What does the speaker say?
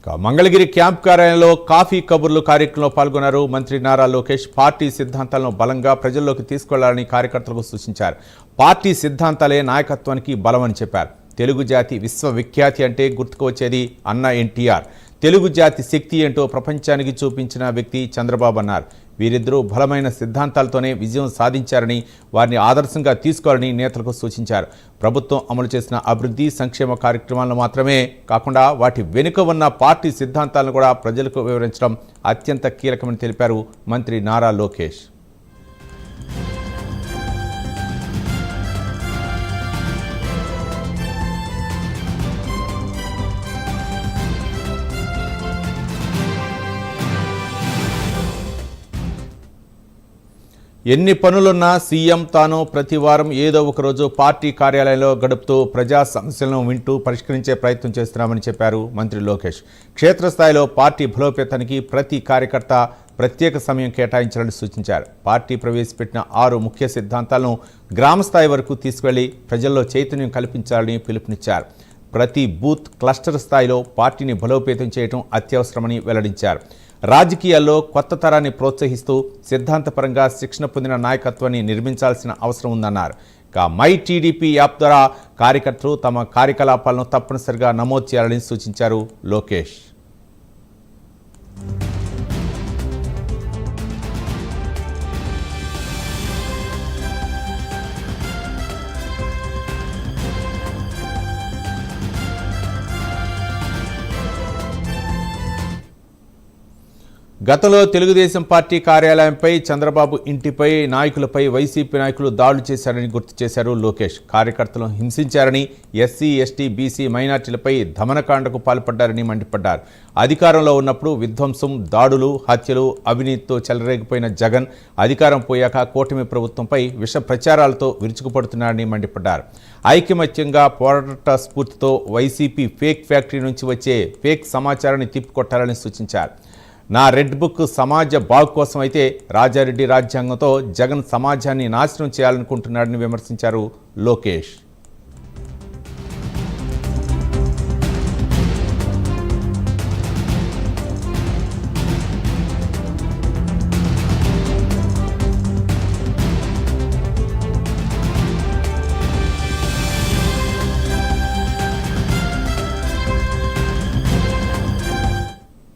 Mangalagiri camp కార్యాలయంలో coffee కబుర్లు కార్యక్రమంలో పాల్గొన్నారు మంత్రి నారా లోకేష్. పార్టీ సిద్ధాంతాలను బలంగా ప్రజల్లోకి తీసుకెళ్లాలని కార్యకర్తలకు సూచించారు. పార్టీ సిద్ధాంతాలే నాయకత్వానికి బలమని చెప్పారు. తెలుగు జాతి విశ్వవిఖ్యాతి అంటే గుర్తుకు వచ్చేది అన్న ఎన్టీఆర్. తెలుగు జాతి శక్తి ఏంటో ప్రపంచానికి చూపించిన వ్యక్తి చంద్రబాబు అన్నారు. వీరిద్దరూ బలమైన సిద్ధాంతాలతోనే విజయం సాధించారని, వారిని ఆదర్శంగా తీసుకోవాలని నేతలకు సూచించారు. ప్రభుత్వం అమలు చేసిన అభివృద్ధి సంక్షేమ కార్యక్రమాలను మాత్రమే కాకుండా వాటి వెనుక ఉన్న పార్టీ సిద్ధాంతాలను కూడా ప్రజలకు వివరించడం అత్యంత కీలకమని తెలిపారు మంత్రి నారా లోకేష్. ఎన్ని పనులున్నా సీఎం తాను ప్రతి వారం ఏదో ఒకరోజు పార్టీ కార్యాలయంలో గడుపుతూ ప్రజా సమస్యలను వింటూ పరిష్కరించే ప్రయత్నం చేస్తున్నామని చెప్పారు మంత్రి లోకేష్. క్షేత్రస్థాయిలో పార్టీ బలోపేతానికి ప్రతి కార్యకర్త ప్రత్యేక సమయం కేటాయించాలని సూచించారు. పార్టీ ప్రవేశపెట్టిన 6 ముఖ్య సిద్ధాంతాలను గ్రామస్థాయి వరకు తీసుకెళ్లి ప్రజల్లో చైతన్యం కల్పించాలని పిలుపునిచ్చారు. ప్రతి బూత్ క్లస్టర్ స్థాయిలో పార్టీని బలోపేతం చేయడం అత్యవసరమని వెల్లడించారు. రాజకీయాల్లో కొత్త తరాన్ని ప్రోత్సహిస్తూ సిద్ధాంతపరంగా శిక్షణ పొందిన నాయకత్వాన్ని నిర్మించాల్సిన అవసరం ఉందన్నారు. మై టీడీపీ యాప్ ద్వారా కార్యకర్తలు తమ కార్యకలాపాలను తప్పనిసరిగా నమోదు చేయాలని సూచించారు లోకేష్. గతంలో తెలుగుదేశం పార్టీ కార్యాలయంపై, చంద్రబాబు ఇంటిపై, నాయకులపై వైసీపీ నాయకులు దాడులు చేశారని గుర్తు చేశారు లోకేష్. కార్యకర్తలను హింసించారని, ఎస్సీ, ఎస్టీ, బీసీ, మైనార్టీలపై దమనకాండకు పాల్పడ్డారని మండిపడ్డారు. అధికారంలో ఉన్నప్పుడు విధ్వంసం, దాడులు, హత్యలు, అవినీతితో చెలరేగిపోయిన జగన్ అధికారం పోయాక కూటమి ప్రభుత్వంపై విష ప్రచారాలతో విరుచుకుపడుతున్నారని మండిపడ్డారు. ఐకమత్యంగా పోరాట స్ఫూర్తితో వైసీపీ ఫేక్ ఫ్యాక్టరీ నుంచి వచ్చే ఫేక్ సమాచారాన్ని తిప్పికొట్టాలని సూచించారు. నా రెడ్ బుక్ సమాజ బాగు కోసం అయితే రాజారెడ్డి రాజ్యాంగంతో జగన్ సమాజాన్ని నాశనం చేయాలనుకుంటున్నాడని విమర్శించారు లోకేష్.